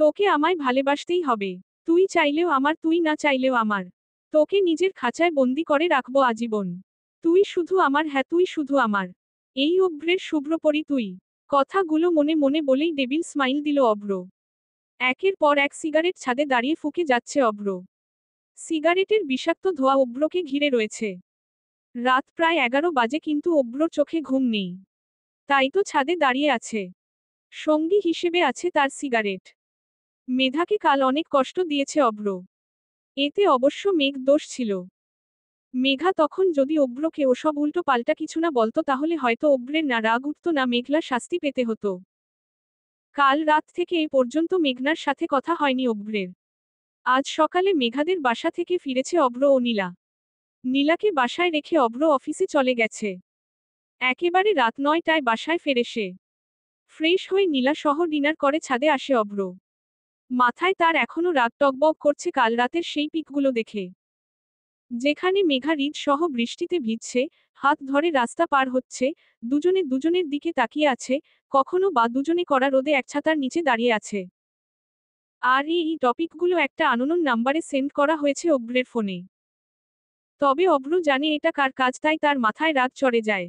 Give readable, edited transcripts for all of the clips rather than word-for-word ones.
তোকে আমায় ভালোবাসতেই হবে। তুই চাইলেও আমার, তুই না চাইলেও আমার। তোকে নিজের খাঁচায় বন্দি করে রাখবো আজীবন। তুই শুধু আমার, হ্যাঁ তুই শুধু আমার। এই অভ্রের শুভ্রপরী তুই। কথাগুলো মনে মনে বলেই ডেভিল স্মাইল দিল অভ্র। একের পর এক সিগারেট ছাদে দাঁড়িয়ে ফুঁকে যাচ্ছে অভ্র। সিগারেটের বিষাক্ত ধোঁয়া অভ্রকে ঘিরে রয়েছে। রাত প্রায় 11 বাজে কিন্তু অভ্রর চোখে ঘুম নেই। তাই তো ছাদে দাঁড়িয়ে আছে। সঙ্গী হিসেবে আছে তার সিগারেট। মেধাকে কাল অনেক কষ্ট দিয়েছে অভ্র। এতে অবশ্য মেঘ দোষ ছিল। মেঘা তখন যদি অভ্রকে ওসব উল্টো পাল্টা কিছু না বলতো তাহলে হয়তো অভ্রের না রাগ উঠত না মেঘলা শাস্তি পেতে হতো। কাল রাত থেকে এ পর্যন্ত মেঘনার সাথে কথা হয়নি অভ্রের। আজ সকালে মেঘাদের বাসা থেকে ফিরেছে অভ্র ও নীলা। নীলাকে বাসায় রেখে অভ্র অফিসে চলে গেছে। একেবারে রাত 9টায় বাসায় ফেরে সে। ফ্রেশ হয়ে নীলা সহ ডিনার করে ছাদে আসে অভ্র। মাথায় তার এখনো রাগ টগবগ করছে কাল রাতের সেই পিকগুলো দেখে। যেখানে মেঘা হৃদ সহ বৃষ্টিতে ভিজছে, হাত ধরে রাস্তা পার হচ্ছে, দুজনে দুজনের দিকে তাকিয়ে আছে, কখনো বা দুজনে কড়া রোদে এক ছাতার নিচে দাঁড়িয়ে আছে। আর এই টপিকগুলো একটা আননোন নাম্বারে সেন্ড করা হয়েছে অভ্রের ফোনে। তবে অভ্র জানে এটা কার কাজ, তাই তার মাথায় রাগ চড়ে যায়।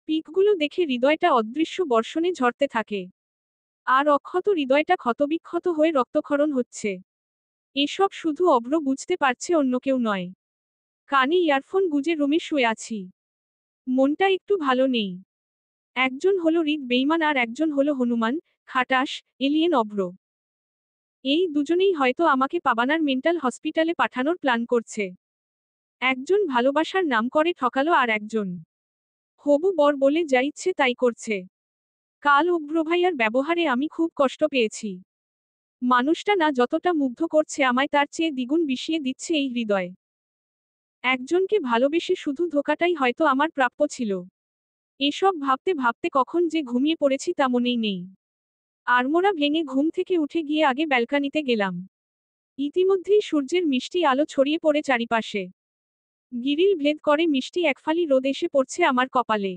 পিকগুলো দেখে হৃদয়টা অদৃশ্য বর্ষণে ঝরতে থাকে। আর অক্ষত হৃদয়টা ক্ষতবিক্ষত হয়ে রক্তক্ষরণ হচ্ছে। এসব শুধু অভ্র বুঝতে পারছে, অন্য কেউ নয়। কানে ইয়ারফোন গুজে রুমে শুয়ে আছি। মনটা একটু ভালো নেই। একজন হলো হৃদ বেইমান আর একজন হলো হনুমান, খাটাস, এলিয়েন অভ্র। এই দুজনেই হয়তো আমাকে পাবানার মেন্টাল হসপিটালে পাঠানোর প্ল্যান করছে। একজন ভালোবাসার নাম করে ঠকালো আর একজন হবু বর বলে যা ইচ্ছে তাই করছে। কাল অভ্র ভাইয়ার ব্যবহারে আমি খুব কষ্ট পেয়েছি। মানুষটা না যতটা মুগ্ধ করছে আমায় তার চেয়ে দ্বিগুণ বিষিয়ে দিচ্ছে এই হৃদয়। একজনকে ভালোবেসে শুধু ধোঁকাটাই হয়তো আমার প্রাপ্য ছিল। এসব ভাবতে ভাবতে কখন যে ঘুমিয়ে পড়েছি তা মনেই নেই। আড়মোড়া ভেঙে ঘুম থেকে উঠে গিয়ে আগে ব্যালকানিতে গেলাম। ইতিমধ্যেই সূর্যের মিষ্টি আলো ছড়িয়ে পড়ে চারিপাশে। গিরিল ভেদ করে মিষ্টি একফালি রোদ এসে পড়ছে আমার কপালে।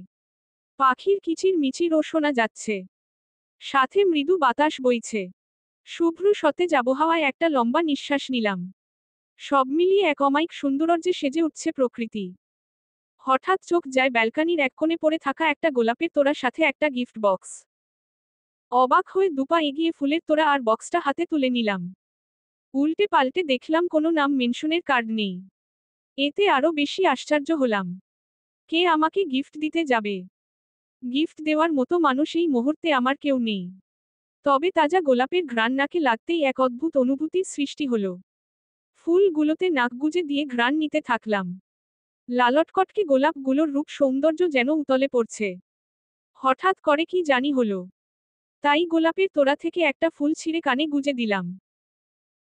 পাখির কিচির মিচিরও শোনা যাচ্ছে। সাথে মৃদু বাতাস বইছে। শুভ্র সতেজ আবহাওয়ায় একটা লম্বা নিঃশ্বাস নিলাম। সব মিলিয়ে এক অমায়িক সৌন্দর্যে সেজে উঠছে প্রকৃতি। হঠাৎ চোখ যায় ব্যালকানির এক কোণে পড়ে থাকা একটা গোলাপের তোড়ার সাথে একটা গিফট বক্স। অবাক হয়ে দুপা এগিয়ে ফুলের তোড়া আর বক্সটা হাতে তুলে নিলাম। উল্টে পাল্টে দেখলাম কোনো নাম মেনশনের কার্ড নেই। এতে আরো বেশি আশ্চর্য হলাম। কে আমাকে গিফট দিতে যাবে? গিফট দেওয়ার মতো মানুষ এই মুহূর্তে আমার কেউ নেই। তবে তাজা গোলাপের ঘ্রাণ নাকে লাগতেই এক অদ্ভুত অনুভূতির সৃষ্টি হলো। ফুলগুলোতে নাক গুজে দিয়ে ঘ্রাণ নিতে থাকলাম। লালটকটকে গোলাপগুলোর রূপ সৌন্দর্য যেন উতলে পড়ছে। হঠাৎ করে কি জানি হলো। তাই গোলাপের তোড়া থেকে একটা ফুল ছিঁড়ে কানে গুজে দিলাম।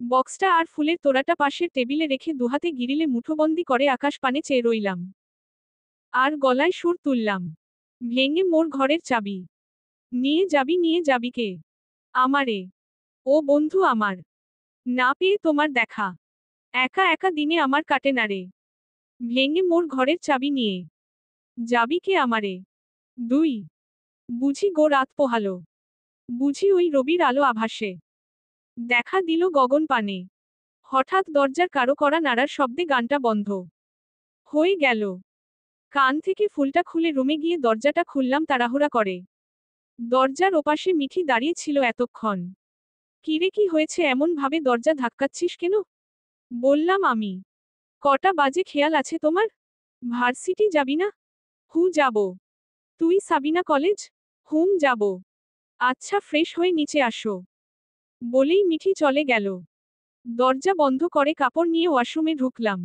বক্সটা আর ফুলের তোড়াটা পাশের টেবিলে রেখে দুহাতে গিরিলে মুঠোবন্দি করে আকাশ পানে চেয়ে রইলাম। আর গলায় সুর তুললাম। ভেঙে মোর ঘরের চাবি। নিয়ে যাবি কে? আমারে। ও বন্ধু আমার। না পেয়ে তোমার দেখা। একা একা দিনে আমার কাটে না রে। ভেঙে মোর ঘরের চাবি নিয়ে যাবি কে আমারে? 2 বুঝি গো রাত পোহালো। বুঝি ওই রবির আলো আভাসে দেখা দিল গগন পানে। হঠাৎ দরজার কারো করা নাড়ার শব্দে গানটা বন্ধ হয়ে গেল। কান থেকে ফুলটা খুলে রুমে গিয়ে দরজাটা খুললাম তাড়াহুড়া করে। দরজার ওপাশে মিঠি দাঁড়িয়ে ছিল এতক্ষণ। কিরে কি হয়েছে এমন ভাবে দরজা ধাক্কাচ্ছিস কেন? বললাম আমি। কটা বাজে খেয়াল আছে তোমার? ভার্সিটি যাবি না? হু যাব। তুই সাবিনা কলেজ? হুম যাব। আচ্ছা ফ্রেশ হয়ে নিচে আসো। বলেই মিঠি চলে গেল। দরজা বন্ধ করে কাপড় নিয়ে ওয়াশরুমে ঢুকলাম।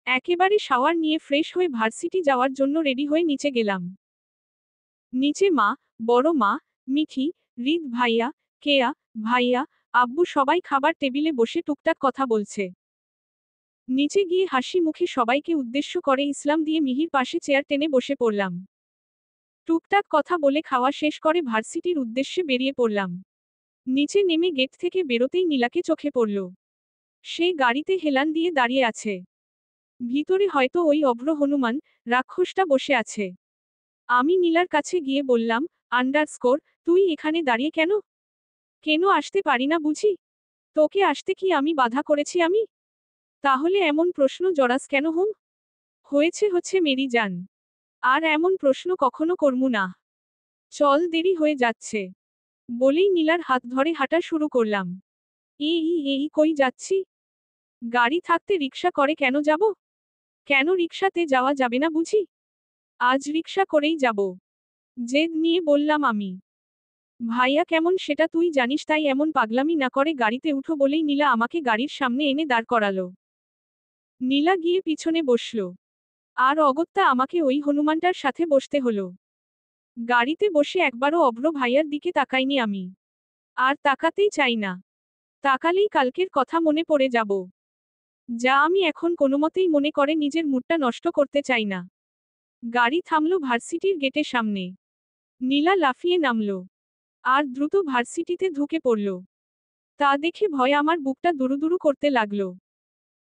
একেবারে শাওয়ার নিয়ে ফ্রেশ হয়ে ভার্সিটি যাওয়ার জন্য রেডি হয়ে নিচে গেলাম। নিচে মা, বড় মা, মিঠি, হৃদ ভাইয়া, কেয়া, ভাইয়া, আব্বু সবাই খাবার টেবিলে বসে টুকটাক কথা বলছে। নিচে গিয়ে হাসি মুখে সবাইকে উদ্দেশ্য করে ইসলাম দিয়ে মিহির পাশে চেয়ার টেনে বসে পড়লাম। টুকটাক কথা বলে খাওয়া শেষ করে ভার্সিটির উদ্দেশ্যে বেরিয়ে পড়লাম। নিচে নেমে গেট থেকে বেরোতেই নীলাকে চোখে পড়ল। সে গাড়িতে হেলান দিয়ে দাঁড়িয়ে আছে। ভিতরে হয়তো ওই অভ্র হনুমান রাক্ষসটা বসে আছে। আমি নীলার কাছে গিয়ে বললাম, আন্ডারস্কোর, তুই এখানে দাঁড়িয়ে কেন? কেন আসতে পারি না বুঝি? তোকে আসতে কি আমি বাধা করেছি আমি? তাহলে এমন প্রশ্ন জড়াস কেন হুম? হচ্ছে মেরি জান। আর এমন প্রশ্ন কখনো করমু না। চল দেরি হয়ে যাচ্ছে। বলেই নীলার হাত ধরে হাঁটা শুরু করলাম। এই কই যাচ্ছি? গাড়ি থাকতে রিক্সা করে কেন যাব? কেন রিক্সাতে যাওয়া যাবে না বুঝি? আজ রিক্সা করেই যাব। জেদ নিয়ে বললাম আমি। ভাইয়া কেমন সেটা তুই জানিস তাই এমন পাগলামি না করে গাড়িতে উঠো বলেই নীলা আমাকে গাড়ির সামনে এনে দাঁড় করালো। নীলা গিয়ে পিছনে বসল। আর অগত্যা আমাকে ওই হনুমানটার সাথে বসতে হলো। গাড়িতে বসে একবারও অভ্র ভাইয়ার দিকে তাকাইনি আমি। আর তাকাতেই চাই না। তাকালেই কালকের কথা মনে পড়ে যাব। যা আমি এখন কোনোমতেই মনে করে নিজের মুডটা নষ্ট করতে চাই না। গাড়ি থামল ভার্সিটির গেটের সামনে। নীলা লাফিয়ে নামল। আর দ্রুত ভার্সিটিতে ঢুকে পড়ল। তা দেখে ভয় আমার বুকটা দুরুদুরু করতে লাগলো।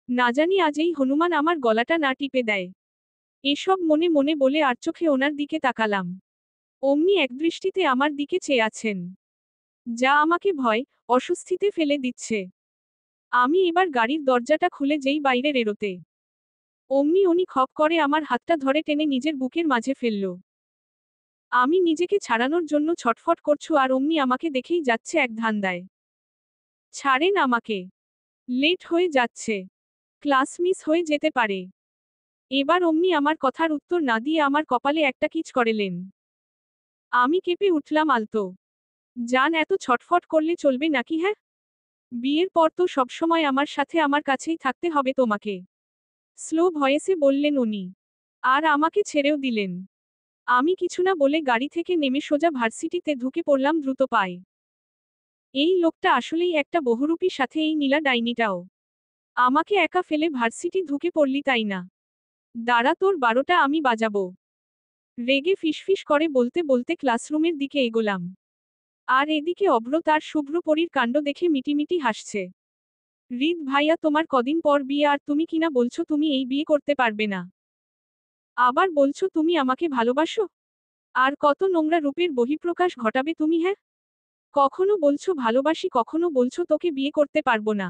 না জানি আজ এই হনুমান আমার গলাটা না টিপে দেয়। এসব মনে মনে বলে আর চোখে ওনার দিকে তাকালাম। অমনি একদৃষ্টিতে আমার দিকে চেয়ে আছেন। যা আমাকে ভয়, অস্বস্তিতে ফেলে দিচ্ছে। আমি এবার গাড়ির দরজাটা খুলে যেই বাইরে এরোতে অমনি উনি খপ করে আমার হাতটা ধরে টেনে নিজের বুকের মাঝে ফেলল। আমি নিজেকে ছাড়ানোর জন্য ছটফট করছু আর অমনি আমাকে দেখেই যাচ্ছে এক ধান্দায়। ছাড়েন আমাকে। লেট হয়ে যাচ্ছে। ক্লাস মিস হয়ে যেতে পারে। এবার অমনি আমার কথার উত্তর না দিয়ে আমার কপালে একটা কিচ করেলেন। আমি কেঁপে উঠলাম আলতো। জান এত ছটফট করলে চলবে নাকি হ্যাঁ? বিয়ের পর তো সবসময় আমার সাথে আমার কাছেই থাকতে হবে তোমাকে। স্লো ভয়েসে বললেন উনি। আর আমাকে ছেড়েও দিলেন। আমি কিছু না বলে গাড়ি থেকে নেমে সোজা ভার্সিটিতে ঢুকে পড়লাম দ্রুত পায়ে। এই লোকটা আসলেই একটা বহুরূপী সাথে এই নীলা ডাইনিটাও। আমাকে একা ফেলে ভার্সিটি ঢুকে পড়লি তাই না? দাঁড়া তোর 12টা আমি বাজাবো। রেগে ফিসফিস করে বলতে বলতে ক্লাসরুমের দিকে এগোলাম। আর এদিকে অভ্র তার শুভ্র পরীর কাণ্ড দেখে মিটিমিটি হাসছে। হৃদ ভাইয়া তোমার কদিন পর বিয়ে আর তুমি কিনা বলছো তুমি এই বিয়ে করতে পারবে না। আবার বলছো তুমি আমাকে ভালোবাসো? আর কত নোংরা রূপের বহিঃপ্রকাশ ঘটাবে তুমি হ্যাঁ? কখনো বলছো ভালোবাসি কখনো বলছো তোকে বিয়ে করতে পারবো না।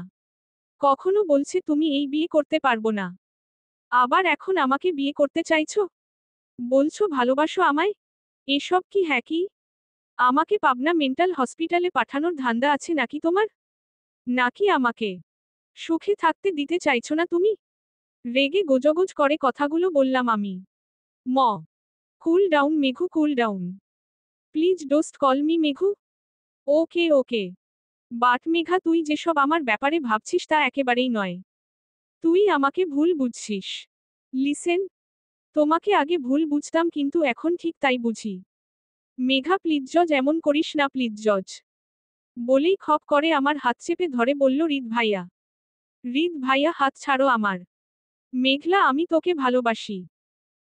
কখনো বলছে তুমি এই বিয়ে করতে পারবো না। আবার এখন আমাকে বিয়ে করতে চাইছো? বলছো ভালোবাসো আমায়? এসব কি হ্যাঁ কি? আমাকে পাবনা মেন্টাল হসপিটালে পাঠানোর ধান্দা আছে নাকি তোমার? নাকি আমাকে সুখে থাকতে দিতে চাইছো না তুমি? রেগে গোজগোজ করে কথাগুলো বললাম আমি। ম cool down Meghu cool down. Please don't call me Meghu. Okay okay. But Megha তুই যেসব আমার ব্যাপারে ভাবছিস তা একেবারেই নয়। তুই আমাকে ভুল বুঝছিস। লিসেন, তোমাকে আগে ভুল বুঝতাম কিন্তু এখন ঠিক তাই বুঝি। মেঘা প্লিজ জজ এমন করিস না প্লিজ জজ। বলেই খপ করে আমার হাত চেপে ধরে বলল হৃদ ভাইয়া। হৃদ ভাইয়া হাত ছাড়ো আমার। মেঘলা আমি তোকে ভালোবাসি।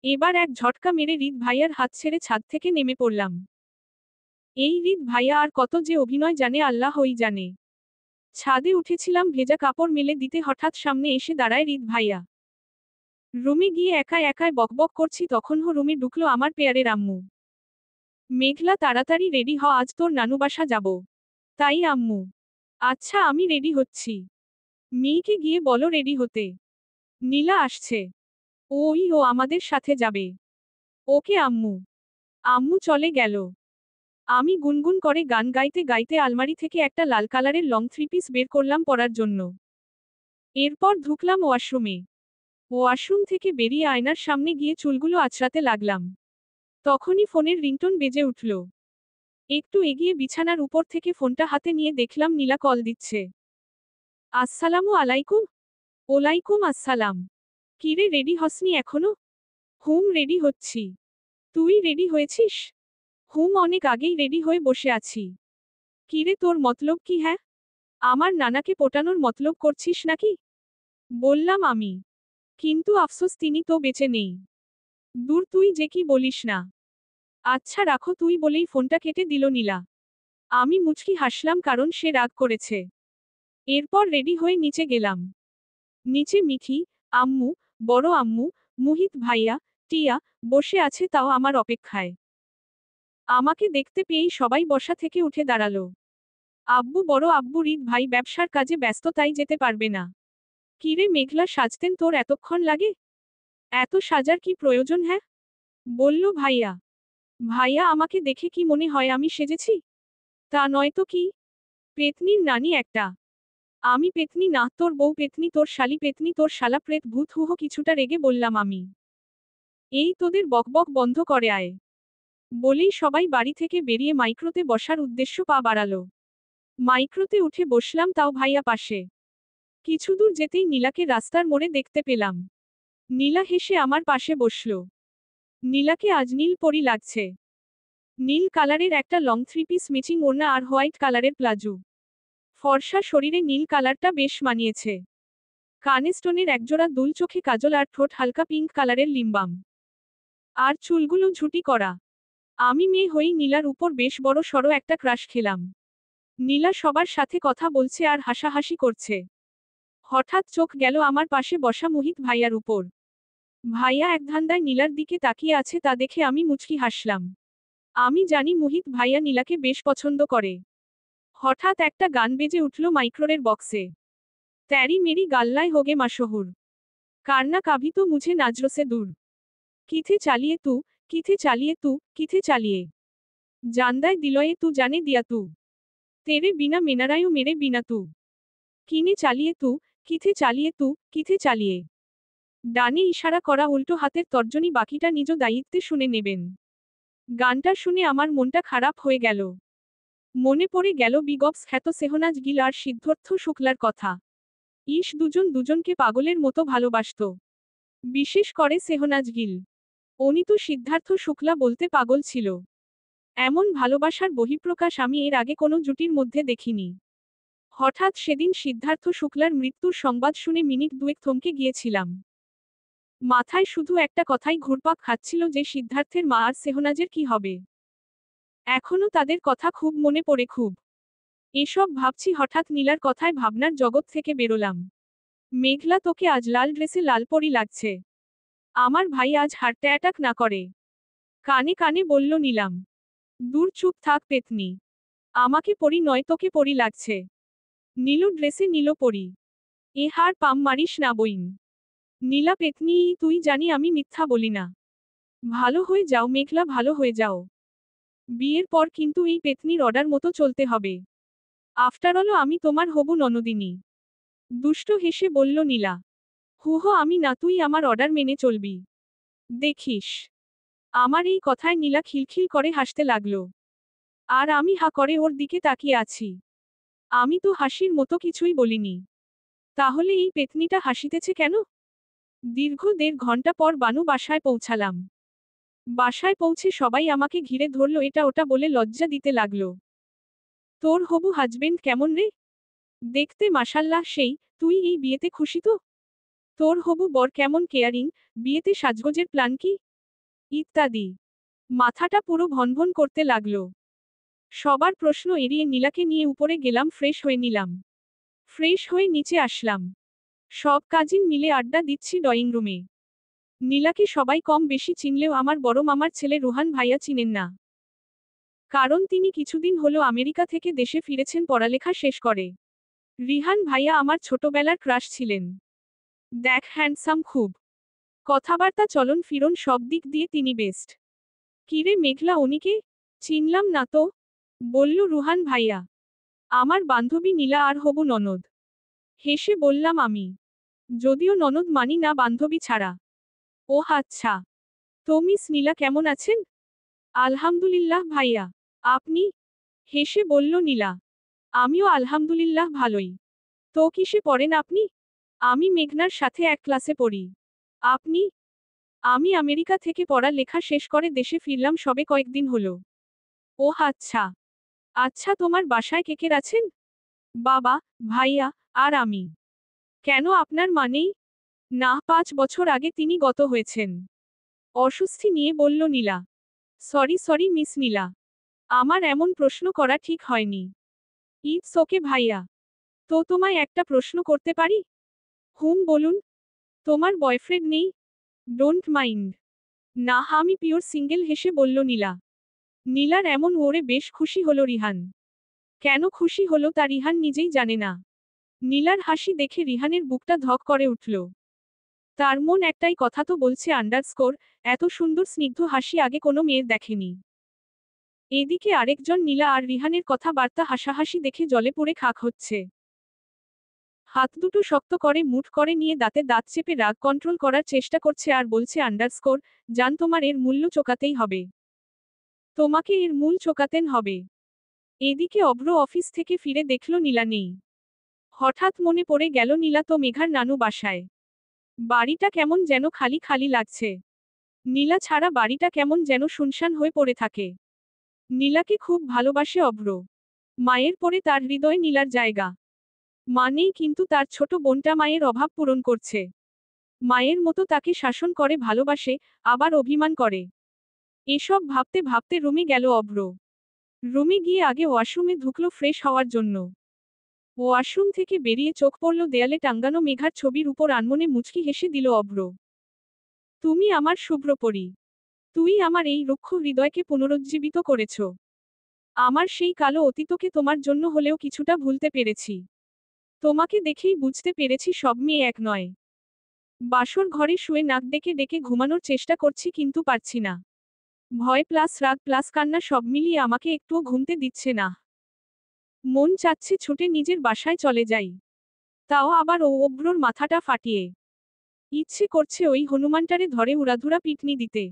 এবার এক ঝটকা মেরে হৃদ ভাইয়ার হাত ছেড়ে ছাদ থেকে নেমে পড়লাম। এই হৃদ ভাইয়া আর কত যে অভিনয় জানে আল্লাহই জানে। ছাদে উঠেছিলাম ভেজা কাপড় মেলে দিতে হঠাৎ সামনে এসে দাঁড়ায় হৃদ ভাইয়া। রুমে গিয়ে একাই একাই বকবক করছি তখন রুমে ঢুকলো আমার পেয়ারের আম্মু। মেঘলা তাড়াতাড়ি রেডি হ আজ তোর নানু বাসা যাব। তাই আম্মু। আচ্ছা আমি রেডি হচ্ছি। মেয়েকে গিয়ে বলো রেডি হতে। নীলা আসছে। ওই ও আমাদের সাথে যাবে। ওকে আম্মু। আম্মু চলে গেল। আমি গুনগুন করে গান গাইতে গাইতে আলমারি থেকে একটা লাল কালারের লং থ্রি পিস বের করলাম পরার জন্য। এরপর ঢুকলাম ওয়াশরুমে। ওয়াশরুম থেকে বেরিয়ে আয়নার সামনে গিয়ে চুলগুলো আঁচড়াতে লাগলাম। তখনই ফোনের রিংটোন বেজে উঠল। একটু এগিয়ে বিছানার উপর থেকে ফোনটা হাতে নিয়ে দেখলাম নীলা কল দিচ্ছে। আসসালামু আলাইকুম। ওলাইকুম আসসালাম। কিরে রেডি হসনি এখনো? হুম রেডি হচ্ছি। তুই রেডি হয়েছিস? হুম অনেক আগেই রেডি হয়ে বসে আছি। কিরে তোর মতলব কি হ্যাঁ? আমার নানাকে পটানোর মতলব করছিস নাকি? বললাম আমি। কিন্তু আফসোস তিনি তো বেঁচে নেই। দূর তুই যে কি বলিস না। আচ্ছা রাখো তুই বলেই ফোনটা কেটে দিল নীলা। আমি মুচকি হাসলাম কারণ সে রাগ করেছে। এরপর রেডি হয়ে নিচে গেলাম। নিচে মিঠি, আম্মু, বড় আম্মু, মুহিত ভাইয়া, টিয়া, বসে আছে তাও আমার অপেক্ষায়। আমাকে দেখতে পেয়েই সবাই বসা থেকে উঠে দাঁড়ালো। বড় আব্বু রিত ভাই ব্যবসার কাজে ব্যস্ত তাই যেতে পারবে না। কিরে মেঘলা সাজতেন তোর এতক্ষণ লাগে? এত সাজার কি প্রয়োজন হ্যাঁ? বলল ভাইয়া। ভাইয়া আমাকে দেখে কি মনে হয় আমি সেজেছি? তা নয় তো কি? পেতনির নানি একটা। আমি পেতনি না, তোর বউ পেতনি, তোর শালি পেতনি, তোর শালা প্রেত ভূত হুহ কিছুটা রেগে বললাম আমি। এই তোদের বকবক বন্ধ করে আয়। বলেই সবাই বাড়ি থেকে বেরিয়ে মাইক্রোতে বসার উদ্দেশ্য পা বাড়ালো। মাইক্রোতে উঠে বসলাম, তাও ভাইয়া পাশে। কিছু দূর যেতেই নীলাকে রাস্তার মোড়ে দেখতে পেলাম। নীলা হেসে আমার পাশে বসল। নীলাকে আজ নীল পরি লাগছে। নীল কালারের একটা লং থ্রি পিস ম্যাচিং ওড়না আর হোয়াইট কালারের প্লাজো। ফর্সা শরীরে নীল কালারটা বেশ মানিয়েছে। কানে স্টোনের একজোড়া দুল, চোখে কাজল আর ঠোঁট হালকা পিঙ্ক কালারের লিমবাম। আর চুলগুলো ঝুটি করা। আমি মেয়ে হয়েই নীলার উপর বেশ বড় সড়ো একটা ক্রাশ খেলাম। নীলা সবার সাথে কথা বলছে আর হাসাহাসি করছে। হঠাৎ চোখ গেল আমার পাশে বসা মোহিত ভাইয়ার উপর। ভাইয়া এক ধান্দায় নীলার দিকে তাকিয়ে আছে, তা দেখে আমি মুচকি হাসলাম। আমি জানি মোহিত ভাইয়া নীলাকে বেশ পছন্দ করে। হঠাৎ একটা গান বেজে উঠল মাইক্রোরের বক্সে। তেরি মেরি গাল্লায় হোগে মাশহুর, কারনা কাভি তো মুঝে নাজরো সে দূর, কিথে চালিয়ে তু, কিথে চালিয়ে তু, কিথে চালিয়ে, জানদায় দিলয়ে তু জানে দিয়া তু, তেরে বিনা মেনারায়ও মেরে বিনা তু, কিনে চালিয়ে তু, কিথে চালিয়ে তু, কিথে চালিয়ে। ডানে ইশারা করা উল্টো হাতের তর্জনী, বাকিটা নিজ দায়িত্বে শুনে নেবেন। গানটা শুনে আমার মনটা খারাপ হয়ে গেল। মনে পড়ে গেল বিগবস খ্যাত সেহনাজ গিল আর সিদ্ধার্থ শুক্লার কথা। ইস, দুজন দুজনকে পাগলের মতো ভালোবাসত। বিশেষ করে সেহনাজ গিল। উনি তো সিদ্ধার্থ শুক্লা বলতে পাগল ছিল। এমন ভালোবাসার বহিঃপ্রকাশ আমি এর আগে কোনো জুটির মধ্যে দেখিনি। হঠাৎ সেদিন সিদ্ধার্থ শুক্লার মৃত্যুর সংবাদ শুনে মিনিট দুয়েক থমকে গিয়েছিলাম। মাথায় শুধু একটা কথাই ঘুরপাক খাচ্ছিল যে সিদ্ধার্থের মা আর সেহনাজের কি হবে। এখনো তাদের কথা খুব মনে পড়ে খুব। এসব ভাবছি, হঠাৎ নীলার কথায় ভাবনার জগৎ থেকে বেরোলাম। মেঘলা, তোকে আজ লাল ড্রেসে লাল পরি লাগছে। আমার ভাই আজ হার্ট অ্যাটাক না করে। কানে কানে বলল নীলাম। দূর চুপ থাক পেতনি। আমাকে পরি নয়, তোকে পরি লাগছে। নীল ড্রেসে নীল পরি। এ হার পাম মারিস না বইন। নীলা পেতনি, তুই জানি আমি মিথ্যা বলি না। ভালো হয়ে যাও মেঘলা, ভালো হয়ে যাও। বিয়ের পর কিন্তু এই পেতনির অর্ডার মতো চলতে হবে। আফটারঅল আমি তোমার হবু ননদিনী। দুষ্ট হেসে বলল নীলা। হুহ, আমি না, তুই আমার অর্ডার মেনে চলবি। দেখিস। আমার এই কথায় নীলা খিলখিল করে হাসতে লাগল। আর আমি হা করে ওর দিকে তাকিয়ে আছি। আমি তো হাসির মতো কিছুই বলিনি। তাহলে এই পেতনিটা হাসিতেছে কেন? দীর্ঘ 1.5 ঘন্টা পর বানু বাসায় পৌঁছালাম। বাসায় পৌঁছে সবাই আমাকে ঘিরে ধরল, এটা ওটা বলে লজ্জা দিতে লাগলো। তোর হবু হাজবেন্ড কেমন রে? দেখতে মাশাল্লাহ সেই। তুই এই বিয়েতে খুশি তো? তোর হবু বর কেমন কেয়ারিং? বিয়েতে সাজগোজের প্ল্যান কি? ইত্যাদি। মাথাটা পুরো ভনভন করতে লাগলো। সবার প্রশ্ন এড়িয়ে নীলাকে নিয়ে উপরে গেলাম, ফ্রেশ হয়ে নিলাম। ফ্রেশ হয়ে নিচে আসলাম। সব কাজিন মিলে আড্ডা দিচ্ছি ড্রয়িং রুমে। নীলাকে সবাই কম বেশি চিনলেও আমার বড় মামার ছেলে রুহান ভাইয়া চিনেন না। কারণ তিনি কিছুদিন হলো আমেরিকা থেকে দেশে ফিরেছেন পড়ালেখা শেষ করে। রিহান ভাইয়া আমার ছোটবেলার ক্রাশ ছিলেন। দেখ, হ্যান্ডসাম খুব। কথাবার্তা চলন ফিরন সব দিক দিয়ে তিনি বেস্ট। কিরে মেঘলা, উনিকে চিনলাম না তো, বলল রুহান ভাইয়া। আমার বান্ধবী নীলা আর হবু ননদ। হেসে বললাম আমি। যদিও ননদ মানি না বান্ধবী ছাড়া। ওহ আচ্ছা। তো মিস নীলা কেমন আছেন? আলহামদুলিল্লাহ ভাইয়া। আপনি? হেসে বলল নীলা। আমিও আলহামদুলিল্লাহ ভালোই। তো কিসে পড়েন আপনি? আমি মেঘনার সাথে এক ক্লাসে পড়ি। আপনি? আমি আমেরিকা থেকে পড়া লেখা শেষ করে দেশে ফিরলাম সবে কয়েকদিন হলো। ওহ আচ্ছা। আচ্ছা, তোমার বাসায় কে কে আছেন? বাবা, ভাইয়া, আর আমি। কেন, আপনার মা নেই? না, 5 বছর আগে তিনি গত হয়েছেন। অস্বস্তি নিয়ে বলল নীলা। সরি সরি মিস নীলা। আমার এমন প্রশ্ন করা ঠিক হয়নি। ইটস ওকে ভাইয়া। তো তোমায় একটা প্রশ্ন করতে পারি? হুম বলুন। তোমার বয়ফ্রেন্ড নেই? Don't mind. না, আমি পিওর সিঙ্গেল, হেসে বলল নীলা। নীলার এমন ওরে বেশ খুশি হলো রিহান। কেন খুশি হলো তা রিহান নিজেই জানে না। নীলার হাসি দেখে রিহানের বুকটা ধক করে উঠল। তার মন একটাই কথা তো বলছে আন্ডারস্কোর, এত সুন্দর স্নিগ্ধ হাসি আগে কোনো মেয়ের দেখেনি। এদিকে আরেকজন নীলা আর রিহানের কথাবার্তা হাসাহাসি দেখে জলে পড়ে খাক হচ্ছে। হাত দুটো শক্ত করে মুঠ করে নিয়ে দাঁতে দাঁত চেপে রাগ কন্ট্রোল করার চেষ্টা করছে আর বলছে আন্ডারস্কোর, জান তোমার এর মূল্য চোকাতেই হবে। তোমাকে এর মূল চোকাতেন হবে। এদিকে অব্র অফিস থেকে ফিরে দেখল নীলা নেই। হঠাৎ মনে পড়ে গেল নীলা তো মেঘার নানু বাসায়। বাড়িটা কেমন যেন খালি খালি লাগছে। নীলা ছাড়া বাড়িটা কেমন যেন শুনশান হয়ে পড়ে থাকে। নীলাকে খুব ভালোবাসে অব্র। মায়ের পরে তার হৃদয়ে নীলার জায়গা। মা নেই কিন্তু তার ছোট বোনটা মায়ের অভাব পূরণ করছে। মায়ের মতো তাকে শাসন করে ভালোবাসে, আবার অভিমান করে। এসব ভাবতে ভাবতে রুমে গেল অব্র। রুমে গিয়ে আগে ওয়াশরুমে ঢুকলো ফ্রেশ হওয়ার জন্য। ওয়াশরুম থেকে বেরিয়ে চোখ পড়ল দেয়ালে টাঙ্গানো মেঘার ছবির উপর আনমনে মুচকি হেসে দিল অব্র। তুমি আমার শুভ্রপরী। তুই আমার এই রুক্ষ হৃদয়কে পুনরুজ্জীবিত করেছ। আমার সেই কালো অতীতকে তোমার জন্য হলেও কিছুটা ভুলতে পেরেছি। তোমাকে দেখেই বুঝতে পেরেছি সব মেয়ে এক নয়। বাসর ঘরে শুয়ে নাক ডেকে ডেকে ঘুমানোর চেষ্টা করছি কিন্তু পারছি না। ভয় প্লাস রাগ প্লাস কান্না সব মিলিয়ে আমাকে একটুও ঘুমতে দিচ্ছে না। মন চাচ্ছে ছুটে নিজের বাসায় চলে যাই। তাও আবার ও অব্রর মাথাটা ফাটিয়ে। ইচ্ছে করছে ওই হনুমানটারে ধরে উড়াধুরা পিটনি দিতে।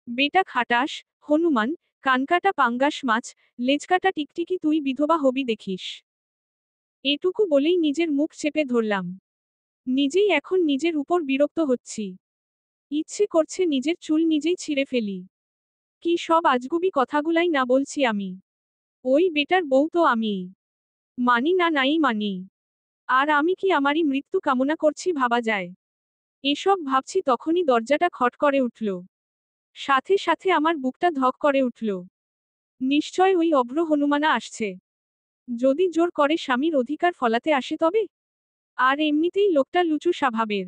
বেটা খাটাস, হনুমান, কানকাটা পাঙ্গাস মাছ, লেজকাটা টিকটিকি তুই বিধবা হবি দেখিস। এটুকু বলেই নিজের মুখ চেপে ধরলাম। নিজেই এখন নিজের উপর বিরক্ত হচ্ছি। ইচ্ছে করছে নিজের চুল নিজেই ছিঁড়ে ফেলি। কি সব আজগুবি কথাগুলাই না বলছি আমি। ওই বেটার বউ তো আমিই। মানি না নাই মানি। আর আমি কি আমারই মৃত্যু কামনা করছি ভাবা যায়। এসব ভাবছি তখনই দরজাটা খট করে উঠল। সাথে সাথে আমার বুকটা ধক করে উঠল। নিশ্চয় ওই অভ্র হনুমানা আসছে। যদি জোর করে স্বামীর অধিকার ফলাতে আসে তবে। আর এমনিতেই লোকটা লুচু স্বভাবের।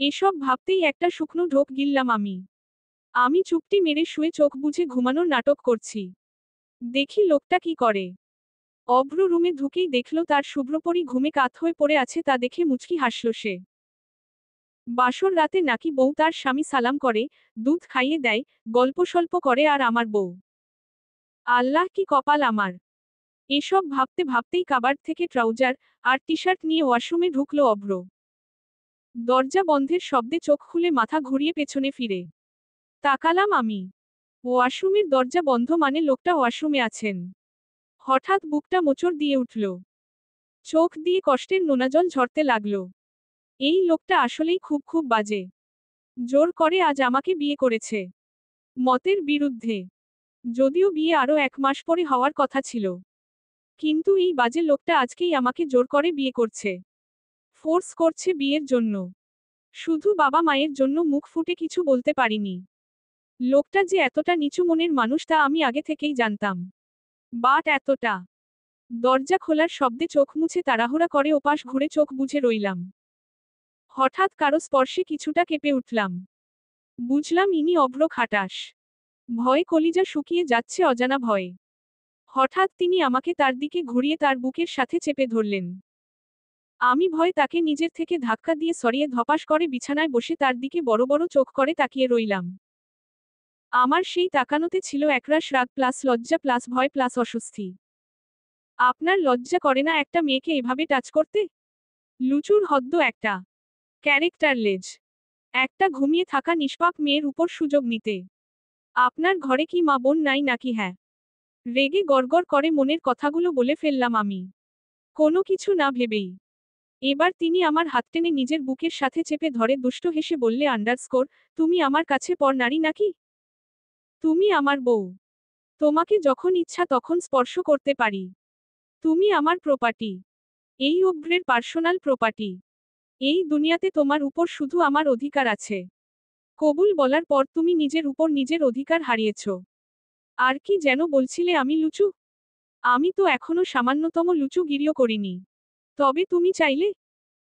এসব ভাবতেই একটা শুকনো ঢোক গিললাম আমি। আমি চুপটি মেরে শুয়ে চোখ বুঝে ঘুমানোর নাটক করছি। দেখি লোকটা কি করে। অভ্র রুমে ঢুকেই দেখল তার শুভ্রপরী ঘুমে কাত হয়ে পড়ে আছে, তা দেখে মুচকি হাসল সে। বাসর রাতে নাকি বউ তার স্বামী সালাম করে, দুধ খাইয়ে দেয়, গল্প সল্প করে আর আমার বউ। আল্লাহ কি কপাল আমার। এসব ভাবতে ভাবতেই কাবার্ড থেকে ট্রাউজার আর টি শার্ট নিয়ে ওয়াশরুমে ঢুকল অভ্র। দরজা বন্ধের শব্দে চোখ খুলে মাথা ঘুরিয়ে পেছনে ফিরে তাকালাম আমি। ওয়াশরুমের দরজা বন্ধ মানে লোকটা ওয়াশরুমে আছেন। হঠাৎ বুকটা মোচড় দিয়ে উঠল। চোখ দিয়ে কষ্টের নোনাজল ঝরতে লাগলো। এই লোকটা আসলেই খুব খুব বাজে। জোর করে আজ আমাকে বিয়ে করেছে। মতের বিরুদ্ধে। যদিও বিয়ে আরও 1 মাস পরে হওয়ার কথা ছিল। কিন্তু এই বাজে লোকটা আজকেই আমাকে জোর করে বিয়ে করছে। ফোর্স করছে বিয়ের জন্য। শুধু বাবা মায়ের জন্য মুখ ফুটে কিছু বলতে পারিনি। লোকটা যে এতটা নিচু মনের মানুষ তা আমি আগে থেকেই জানতাম। বাট এতটা। দরজা খোলার শব্দে চোখ মুছে তাড়াহুড়া করে ওপাশ ঘুরে চোখ বুজে রইলাম। হঠাৎ কারো স্পর্শে কিছুটা কেঁপে উঠলাম। বুঝলাম ইনি অভ্র খাটাস। ভয়ে কলিজা শুকিয়ে যাচ্ছে অজানা ভয়ে। হঠাৎ তিনি আমাকে তার দিকে ঘুরিয়ে তার বুকের সাথে চেপে ধরলেন। আমি ভয়ে তাকে নিজের থেকে ধাক্কা দিয়ে সরিয়ে ধপাস করে বিছানায় বসে তার দিকে বড় বড় চোখ করে তাকিয়ে রইলাম। আমার সেই তাকানোতে ছিল একরাশ রাগ প্লাস লজ্জা প্লাস ভয় প্লাস অস্বস্তি। আপনার লজ্জা করে না একটা মেয়েকে এভাবে টাচ করতে? লুচুর হদ্দ একটা। ক্যারেক্টারলেস। একটা ঘুমিয়ে থাকা নিষ্পাপ মেয়ের উপর সুযোগ নিতে। আপনার ঘরে কি মা বোন নাই নাকি? হ্যাঁ। রেগে গড়গড় করে মনের কথাগুলো বলে ফেললাম আমি। কোনো কিছু না ভেবেই। এবার তিনি আমার হাত টেনে নিজের বুকের সাথে চেপে ধরে দুষ্ট হেসে বললে আন্ডারস্কোর, তুমি আমার কাছে পর নারী নাকি? তুমি আমার বউ। তোমাকে যখন ইচ্ছা তখন স্পর্শ করতে পারি। তুমি আমার প্রপার্টি। এই অভ্রের পার্সোনাল প্রপার্টি। এই দুনিয়াতে তোমার উপর শুধু আমার অধিকার আছে। কবুল বলার পর তুমি নিজের উপর নিজের অধিকার হারিয়েছ। আর কি যেন বলছিলে আমি লুচু? আমি তো এখনো সামান্যতম লুচু গিরিও করিনি। তবে তুমি চাইলে?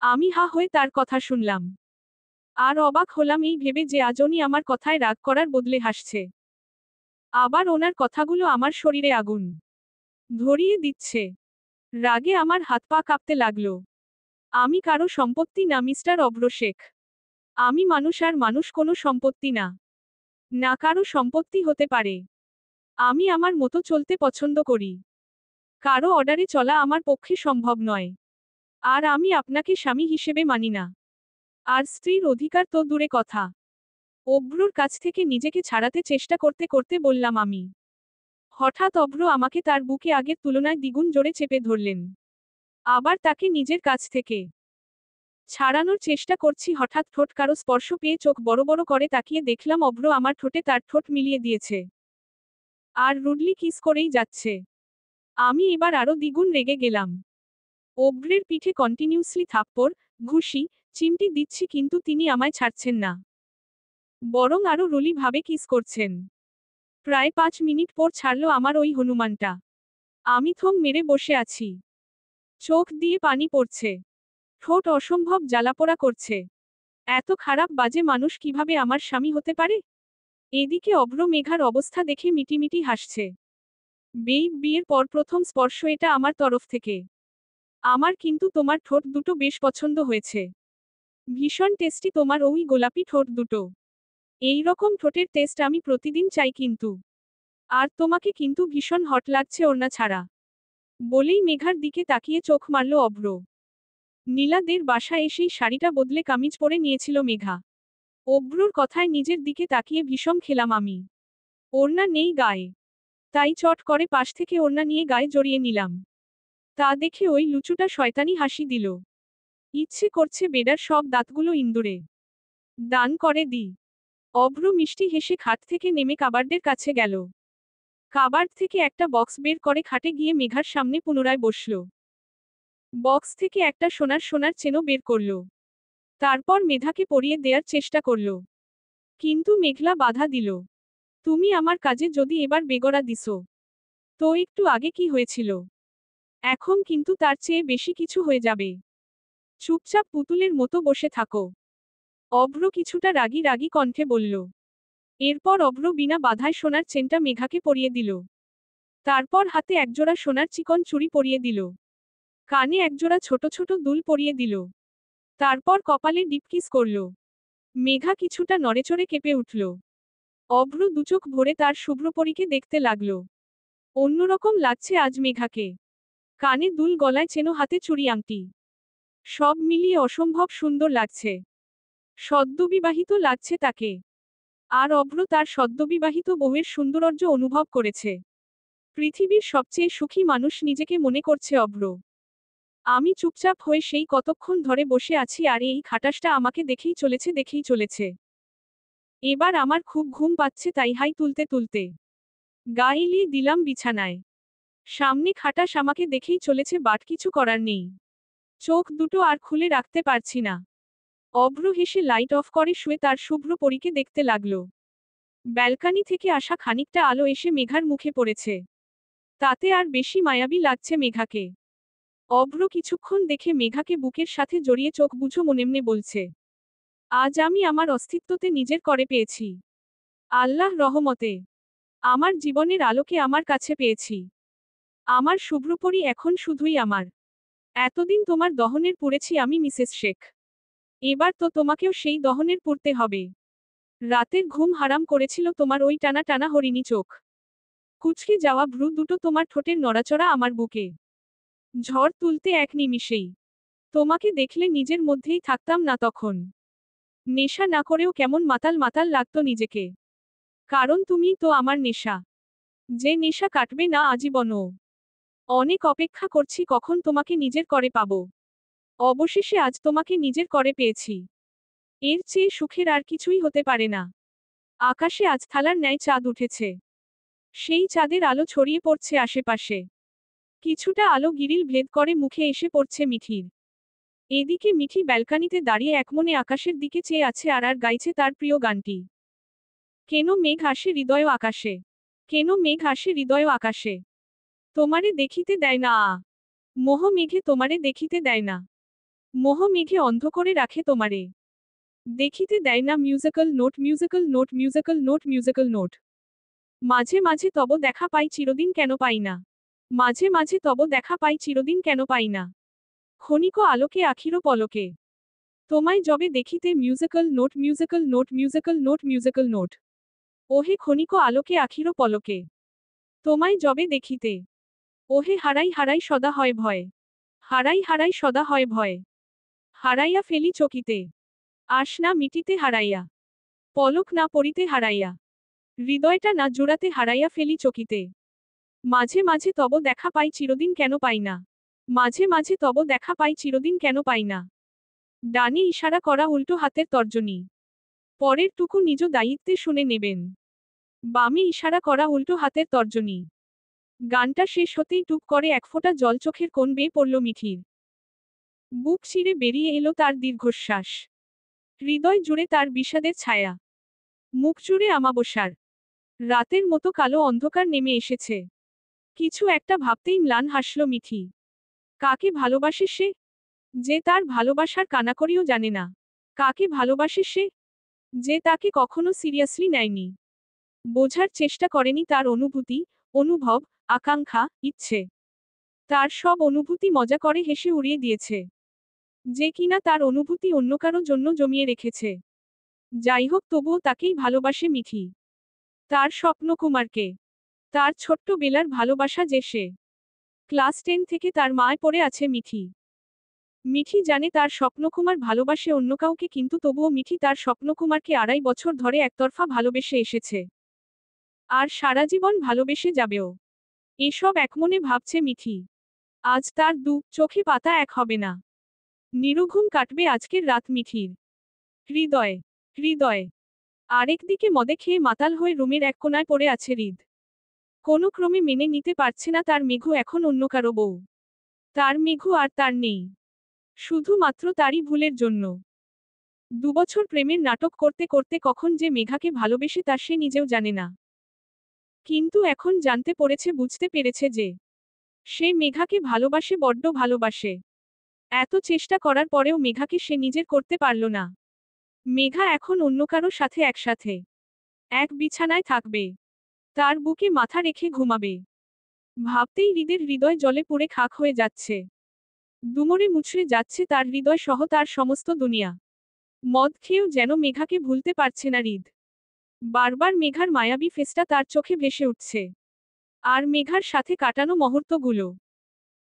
আমি হা হয়ে তার কথা শুনলাম। আর অবাক হলাম এই ভেবে যে আজনি আমার কথায় রাগ করার বদলে হাসছে। আবার ওনার কথাগুলো আমার শরীরে আগুন ধরিয়ে দিচ্ছে। রাগে আমার হাত পা কাঁপতে লাগলো। আমি কারো সম্পত্তি না মিস্টার অভ্র শেখ। আমি মানুষ আর মানুষ কোনো সম্পত্তি না। না কারো সম্পত্তি হতে পারে। আমি আমার মতো চলতে পছন্দ করি। কারো অর্ডারে চলা আমার পক্ষে সম্ভব নয়। আর আমি আপনাকে স্বামী হিসেবে মানি না। আর স্ত্রীর অধিকার তো দূরে কথা। অভ্রর কাছ থেকে নিজেকে ছাড়াতে চেষ্টা করতে করতে বললাম আমি। হঠাৎ অভ্র আমাকে তার বুকে আগের তুলনায় দ্বিগুণ জোরে চেপে ধরলেন। আবার তাকে নিজের কাছ থেকে ছাড়ানোর চেষ্টা করছি, হঠাৎ ঠোঁট কারো স্পর্শ পেয়ে চোখ বড় বড় করে তাকিয়ে দেখলাম অভ্র আমার ঠোঁটে তার ঠোঁট মিলিয়ে দিয়েছে। আর রুডলি কিস করেই যাচ্ছে। আমি এবার আরো দ্বিগুণ রেগে গেলাম। অভ্রের পিঠে কন্টিনিউসলি থাপ্পড়, ঘুষি, চিমটি দিচ্ছি কিন্তু তিনি আমায় ছাড়ছেন না। বরং আরো রুলি ভাবে কিস করছেন। প্রায় 5 মিনিট পর ছাড়লো আমার ওই হনুমানটা। আমি থম মেরে বসে আছি। চোখ দিয়ে পানি পড়ছে। ঠোঁট অসম্ভব জ্বালাপোড়া করছে। এত খারাপ বাজে মানুষ কিভাবে আমার স্বামী হতে পারে? এদিকে অভ্র মেঘার অবস্থা দেখে মিটিমিটি হাসছে। বিয়ের পর প্রথম স্পর্শ এটা আমার তরফ থেকে। আমার কিন্তু তোমার ঠোঁট দুটো বেশ পছন্দ হয়েছে। ভীষণ টেস্টি তোমার ওই গোলাপি ঠোঁট দুটো। এই রকম ঠোঁটের টেস্ট আমি প্রতিদিন চাই কিন্তু। আর তোমাকে কিন্তু ভীষণ হট লাগছে ওড়না ছাড়া। বলেই মেঘার দিকে তাকিয়ে চোখ মারল অভ্র। নীলাদের বাসায় এসেই শাড়িটা বদলে কামিজ পরে নিয়েছিল মেঘা। অভ্রর কথায় নিজের দিকে তাকিয়ে ভীষণ খেলাম আমি। ওড়না নেই গায়ে। তাই চট করে পাশ থেকে ওড়না নিয়ে গায়ে জড়িয়ে নিলাম। তা দেখে ওই লুচুটা শয়তানি হাসি দিল। ইচ্ছে করছে বেডার সব দাঁতগুলো ইন্দুরে দান করে দি। অভ্র মিষ্টি হেসে খাট থেকে নেমে কাবার্ডের কাছে গেল। কাবার্ড থেকে একটা বক্স বের করে খাটে গিয়ে মেঘার সামনে পুনরায় বসল। বক্স থেকে একটা সোনার চেনও বের করল। তারপর মেঘাকে পরিয়ে দেওয়ার চেষ্টা করল। কিন্তু মেঘলা বাধা দিল। তুমি আমার কাজে যদি এবার বেগরা দিছো, তো একটু আগে কি হয়েছিল? এখন কিন্তু তার চেয়ে বেশি কিছু হয়ে যাবে। চুপচাপ পুতুলের মতো বসে থাকো। অভ্র কিছুটা রাগী রাগী কণ্ঠে বলল। এরপর অভ্র বিনা বাধায় সোনার চেনটা মেঘাকে পরিয়ে দিল। তারপর হাতে একজোড়া সোনার চিকন চুড়ি পরিয়ে দিল। কানে একজোড়া ছোট ছোট দুল পরিয়ে দিল। তারপর কপালে ডিপকিস করল। মেঘা কিছুটা নড়েচড়ে কেঁপে উঠল। অভ্র দুচোখ ভরে তার শুভ্রপরীকে দেখতে লাগল। অন্যরকম লাগছে আজ মেঘাকে। কানে দুল, গলায় চেনো, হাতে চুড়ি আংটি। সব মিলিয়ে অসম্ভব সুন্দর লাগছে। সদ্যবিবাহিত লাগছে তাকে। আর অভ্র তার সদ্যবিবাহিত বউয়ের সৌন্দর্য অনুভব করেছে। পৃথিবীর সবচেয়ে সুখী মানুষ নিজেকে মনে করছে অভ্র। আমি চুপচাপ হয়ে সেই কতক্ষণ ধরে বসে আছি আর এই খাটাসটা আমাকে দেখেই চলেছে। এবার আমার খুব ঘুম পাচ্ছে, তাই হাই তুলতে তুলতে গা এলিয়ে দিলাম বিছানায়। সামনে খাটাস আমাকে দেখেই চলেছে, বাট কিছু করার নেই। চোখ দুটো আর খুলে রাখতে পারছি না। অভ্র হেসে লাইট অফ করে শুয়ে তার শুভ্র পরীকে দেখতে লাগলো। ব্যালকানি থেকে আসা খানিকটা আলো এসে মেঘার মুখে পড়েছে। তাতে আর বেশি মায়াবী লাগছে মেঘাকে। অভ্র কিছুক্ষণ দেখে মেঘাকে বুকের সাথে জড়িয়ে চোখ বুঝো মনেমনে বলছে, আজ আমি আমার অস্তিত্বতে নিজের করে পেয়েছি। আল্লাহর রহমতে আমার জীবনের আলোকে আমার কাছে পেয়েছি। আমার শুভ্রপরী এখন শুধুই আমার। এতদিন তোমার দহনের পুড়েছি আমি মিসেস শেখ। এবার তো তোমাকেও সেই দহনের পুড়তে হবে। রাতের ঘুম হারাম করেছিল তোমার ওই টানা টানা হরিণী চোখ। কুচকে যাওয়া ভ্রু দুটো, তোমার ঠোঁটের নড়াচড়া আমার বুকে ঝড় তুলতে এক নিমিষেই। তোমাকে দেখলে নিজের মধ্যেই থাকতাম না তখন। নেশা না করেও কেমন মাতাল মাতাল লাগতো নিজেকে। কারণ তুমিই তো আমার নেশা। যে নেশা কাটবে না আজীবনও। অনেক অপেক্ষা করছি কখন তোমাকে নিজের করে পাবো। অবশেষে আজ তোমাকে নিজের করে পেয়েছি। এর চেয়ে সুখের আর কিছুই হতে পারে না। আকাশে আজ থালার ন্যায় চাঁদ উঠেছে। সেই চাঁদের আলো ছড়িয়ে পড়ছে আশেপাশে। কিছুটা আলো গিরিল ভেদ করে মুখে এসে পড়ছে মিঠির। এদিকে মিঠি ব্যালকানিতে দাঁড়িয়ে একমনে আকাশের দিকে চেয়ে আছে আর গাইছে তার প্রিয় গানটি। কেন মেঘ আসে হৃদয় আকাশে, কেন মেঘ আসে হৃদয় আকাশে, তোমারে দেখিতে দেয় না মোহ মেঘে তোমারে দেখিতে দেয় না, মোহ মেঘে অন্ধ করে রাখে তোমারে দেখিতে দেয় না। Musical note musical note musical note musical note. মাঝে মাঝে তব দেখা পাই চিরদিন কেন পাই না। মাঝে মাঝে তব দেখা পাই চিরদিন কেন পাই না। ক্ষণিক আলোকে আখির পলকে। তোমায় যবে দেখিতে musical note musical note musical note musical note. ওহে ক্ষণিক আলোকে আখির পলকে। তোমায় যবে দেখিতে। ওহে হারাই হারাই সদা হয় ভয়। হারাই হারাই সদা হয় ভয়। হারাইয়া ফেলি চকিতে। আশ না মিটিতে হারাইয়া। পলক না পড়িতে হারাইয়া। হৃদয়টা না জুড়াতে হারাইয়া ফেলি চকিতে। মাঝে মাঝে তব দেখা পাই চিরদিন কেন পাই না। মাঝে মাঝে তব দেখা পাই চিরদিন কেন পাই না। ডানে ইশারা করা উল্টো হাতের তর্জনী। পরের টুকু নিজ দায়িত্বে শুনে নেবেন। বামে ইশারা করা উল্টো হাতের তর্জনী। গানটা শেষ হতেই টুক করে এক ফোঁটা জল চোখের কোণ বেয়ে পড়ল মিঠির। বুক চিরে বেরিয়ে এলো তার দীর্ঘশ্বাস। হৃদয় জুড়ে তার বিষাদের ছায়া। মুখ জুড়ে আমাবস্যার রাতের মতো কালো অন্ধকার নেমে এসেছে। কিছু একটা ভাবতেই ম্লান হাসল মিঠি। কাকে ভালোবাসে সে? যে তার ভালোবাসার কানাকড়িও জানে না। কাকে ভালোবাসে সে? যে তাকে কখনো সিরিয়াসলি নেয়নি। বোঝার চেষ্টা করেনি তার অনুভূতি, অনুভব, আকাঙ্ক্ষা, ইচ্ছে। তার সব অনুভূতি মজা করে হেসে উড়িয়ে দিয়েছে। যে কিনা তার অনুভূতি অন্য কারো জন্য জমিয়ে রেখেছে। যাই হোক তবুও তাকেই ভালোবাসে মিঠি। তার স্বপ্নকুমারকে। তার ছোট্ট বেলার ভালোবাসা যে সে। ক্লাস 10 থেকে তার মায় পড়ে আছে মিঠি। মিঠি জানে তার স্বপ্নকুমার ভালোবাসে অন্য কাউকে, কিন্তু তবুও মিঠি তার স্বপ্নকুমারকে 2.5 বছর ধরে একতরফা ভালোবেসে এসেছে। আর সারা জীবন ভালোবেসে যাবেও। এসব একমনে ভাবছে মিঠি। আজ তার দু চোখে পাতা এক হবে না। নিরুঘুম কাটবে আজকের রাত মিঠির। হৃদয় হৃদয়। আরেকদিকে মদে খেয়ে মাতাল হয়ে রুমের এক কোণায় পড়ে আছে হৃদ। কোনো ক্রমে মেনে নিতে পারছে না তার মেঘু এখন অন্য কারো বউ। তার মেঘু আর তার নেই। শুধুমাত্র তারই ভুলের জন্য। 2 বছর প্রেমের নাটক করতে করতে কখন যে মেঘাকে ভালোবেসে তা সে নিজেও জানে না। কিন্তু এখন জানতে পেরেছে, বুঝতে পেরেছে যে সে মেঘাকে ভালোবাসে, বড্ড ভালোবাসে। এত চেষ্টা করার পরেও মেঘাকে সে নিজের করতে পারল না। মেঘা এখন অন্য কারো সাথে একসাথে এক বিছানায় থাকবে। তার বুকে মাথা রেখে ঘুমাবে। ভাবতেই হৃদের হৃদয় জলে পুড়ে খাক হয়ে যাচ্ছে। দুমড়ে মুচড়ে যাচ্ছে তার হৃদয় সহ তার সমস্ত দুনিয়া। মদ খেয়েও যেন মেঘাকে ভুলতে পারছে না হৃদ। বারবার মেঘার মায়াবী ফেসটা তার চোখে ভেসে উঠছে। আর মেঘার সাথে কাটানো মুহূর্তগুলো।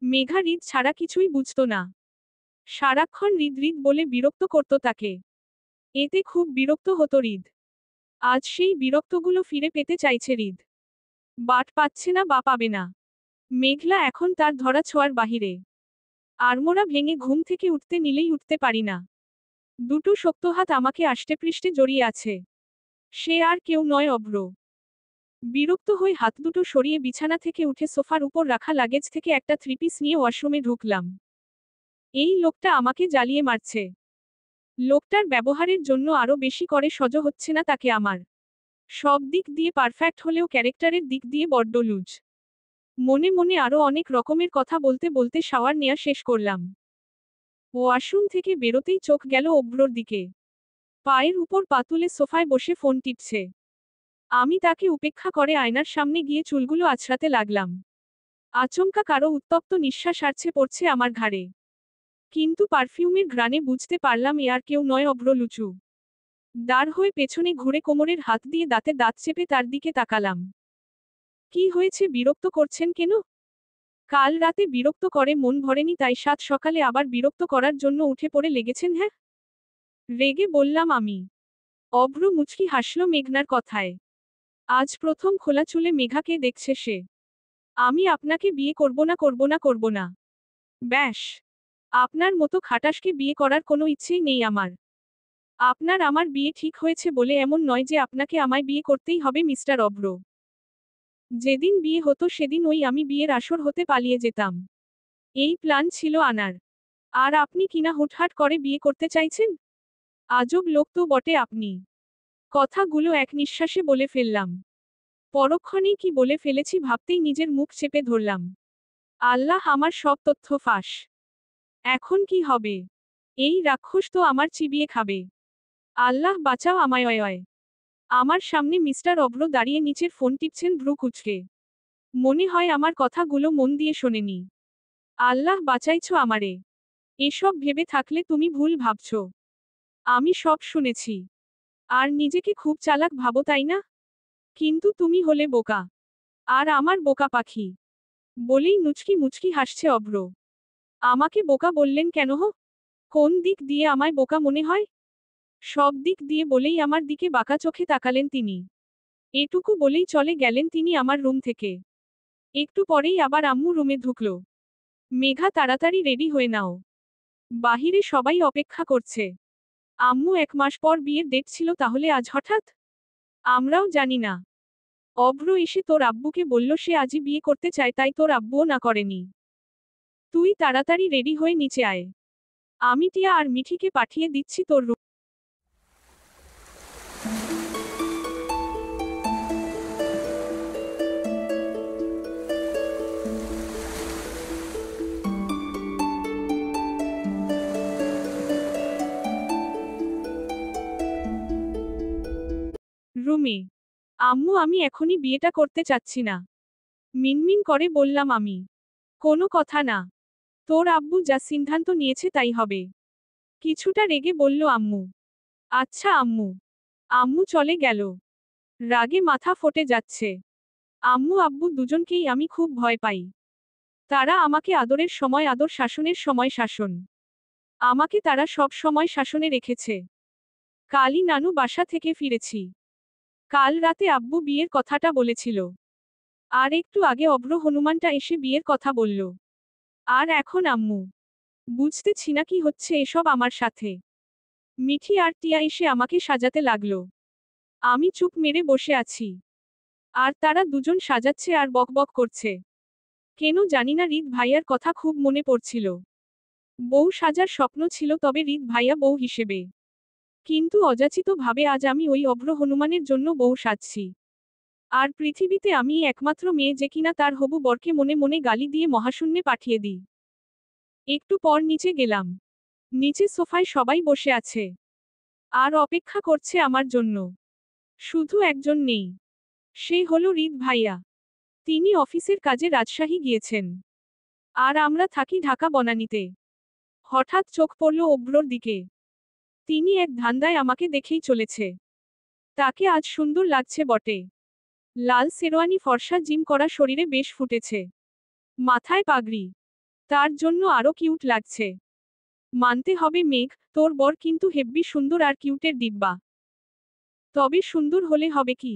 মেঘা হৃদ ছাড়া কিছুই বুঝত না। সারাক্ষণ হৃদ হৃদ বলে বিরক্ত করত তাকে। এতে খুব বিরক্ত হতো হৃদ। আজ সেই বিরক্তগুলো ফিরে পেতে চাইছে হৃদ। বাট পাচ্ছে না বা পাবে না। মেঘলা এখন তার ধরা ছোঁয়ার বাহিরে। আড়মোড়া ভেঙে ঘুম থেকে উঠতে নিলেই উঠতে পারি না। দুটো শক্ত হাত আমাকে আষ্টেপৃষ্ঠে জড়িয়ে আছে। সে আর কেউ নয়, অভ্র। বিরক্ত হয়ে হাত দুটো সরিয়ে বিছানা থেকে উঠে সোফার উপর রাখা লাগেজ থেকে একটা 3 পিস নিয়ে ওয়াশরুমে ঢুকলাম। এই লোকটা আমাকে জ্বালিয়ে মারছে। লোকটার ব্যবহারের জন্য আরো বেশি করে সহ্য হচ্ছে না তাকে আমার। সব দিক দিয়ে পারফেক্ট হলেও ক্যারেক্টারের দিক দিয়ে বড্ড লুজ। মনে মনে আরো অনেক রকমের কথা বলতে বলতে শাওয়ার নেয়া শেষ করলাম। ওয়াশরুম থেকে বেরোতেই চোখ গেল অভ্রর দিকে। পায়ের উপর পা তুলে সোফায় বসে ফোন টিপছে। আমি তাকে উপেক্ষা করে আয়নার সামনে গিয়ে চুলগুলো আঁচড়াতে লাগলাম। আচমকা কারো উত্তপ্ত নিঃশ্বাস আছড়ে পড়ছে আমার ঘাড়ে। কিন্তু পারফিউমের ঘ্রাণে বুঝতে পারলাম এ আর কেউ নয়, অভ্র লুচু। দাঁড় হয়ে পেছনে ঘুরে কোমরের হাত দিয়ে দাঁতে দাঁত চেপে তার দিকে তাকালাম। কি হয়েছে, বিরক্ত করছেন কেন? কাল রাতে বিরক্ত করে মন ভরেনি, তাই সাত সকালে আবার বিরক্ত করার জন্য উঠে পড়ে লেগেছেন? হ্যাঁ, রেগে বললাম আমি। অভ্র মুচকি হাসল মেঘনার কথায়। আজ প্রথম খোলা চুলে মেঘাকে দেখছে সে। আমি আপনাকে বিয়ে করব না, করব না, করব না। ব্যাস। আপনার মতো খাটাসকে বিয়ে করার কোনো ইচ্ছেই নেই আমার। আপনার আমার বিয়ে ঠিক হয়েছে বলে এমন নয় যে আপনাকে আমায় বিয়ে করতেই হবে মিস্টার অভ্র। যেদিন বিয়ে হতো সেদিন আমি বিয়ের আসর হতে পালিয়ে যেতাম। এই প্ল্যান ছিল আনার। আর আপনি কিনা হুটহাট করে বিয়ে করতে চাইছেন? আজব লোক তো বটে আপনি। কথাগুলো এক নিঃশ্বাসে বলে ফেললাম। পরক্ষণেই কি বলে ফেলেছি ভাবতেই নিজের মুখ চেপে ধরলাম। আল্লাহ, আমার সব তথ্য ফাঁস। এখন কি হবে? এই রাক্ষস তো আমার চিবিয়ে খাবে। আল্লাহ বাঁচাও আমায়। আমার সামনে মিস্টার অভ্র দাঁড়িয়ে নিচের ফোন টিপছেন ভ্রু কুঁচকে। মনে হয় আমার কথাগুলো মন দিয়ে শোনেনি। আল্লাহ বাঁচাইছো আমারে। এসব ভেবে থাকলে তুমি ভুল ভাবছো। আমি সব শুনেছি। আর নিজেকে খুব চালাক ভাবো তাই না? কিন্তু তুমি হলে বোকা। আর আমার বোকা পাখি। বলেই মুচকি মুচকি হাসছে অভ্র। আমাকে বোকা বললেন কেন হো? কোন দিক দিয়ে আমায় বোকা মনে হয়? সব দিক দিয়ে বলেই আমার দিকে বাঁকা চোখে তাকালেন তিনি। এটুকু বলেই চলে গেলেন তিনি আমার রুম থেকে। একটু পরেই আবার আম্মু রুমে ঢুকল। মেঘা তাড়াতাড়ি রেডি হয়ে নাও। বাহিরে সবাই অপেক্ষা করছে। আম্মু 1 মাস পর বিয়ের ডেট ছিল তাহলে আজ হঠাৎ? আমরাও জানি না। অভ্র এসে তোর আব্বুকে বলল সে আজই বিয়ে করতে চায় তাই তোর আব্বুও না করেনি। তুই তাড়াতাড়ি রেডি হয়ে নিচে আয়। আমি টিয়া আর মিঠিকে পাঠিয়ে দিচ্ছি তোর রুম। রুমে। আম্মু আমি এখনই বিয়েটা করতে চাচ্ছি না। মিনমিন করে বললাম আমি। কোনো কথা না। তোর আব্বু যা সিদ্ধান্ত নিয়েছে তাই হবে। কিছুটা রেগে বলল আম্মু। আচ্ছা আম্মু। আম্মু চলে গেল। রাগে মাথা ফটে যাচ্ছে। আম্মু আব্বু দুজনকেই আমি খুব ভয় পাই। তারা আমাকে আদরের সময় আদর, শাসনের সময় শাসন। আমাকে তারা সব সময় শাসনে রেখেছে। কালই নানু বাসা থেকে ফিরেছি। কাল রাতে আব্বু বিয়ের কথাটা বলেছিল। আর একটু আগে অভ্র হনুমানটা এসে বিয়ের কথা বলল। আর এখন আম্মু। বুঝতেছি না কি হচ্ছে এসব আমার সাথে। মিঠি আর টিয়া এসে আমাকে সাজাতে লাগলো। আমি চুপ মেরে বসে আছি। আর তারা দুজন সাজাচ্ছে আর বকবক করছে। কেন জানি না হৃদ ভাইয়ার কথা খুব মনে পড়ছিল। বউ সাজার স্বপ্ন ছিল তবে হৃদ ভাইয়া বউ হিসেবে। কিন্তু অযাচিত ভাবে আজ আমি ওই অভ্র হনুমানের জন্য বউ সাজছি। আর পৃথিবীতে আমি একমাত্র মেয়ে যে কিনা তার হবু বরকে মনে মনে গালি দিয়ে মহাশূন্যে পাঠিয়ে দিই। একটু পর নিচে গেলাম। নিচে সোফায় সবাই বসে আছে। আর অপেক্ষা করছে আমার জন্য। শুধু একজন নেই। সে হলো হৃদ ভাইয়া। তিনি অফিসের কাজে রাজশাহী গিয়েছেন। আর আমরা থাকি ঢাকা বনানীতে। হঠাৎ চোখ পড়ল অভ্রর দিকে। তিনি এক ধান্দায় আমাকে দেখেই চলেছে। তাকে আজ সুন্দর লাগছে বটে। লাল শেরওয়ানি, ফর্সা জিম করা শরীরে বেশ ফুটেছে। মাথায় পাগড়ি। তার জন্য আরো কিউট লাগছে। মানতে হবে মেঘ, তোর বর কিন্তু হেব্বি সুন্দর আর কিউটের ডিব্বা। তবে সুন্দর হলে হবে কি?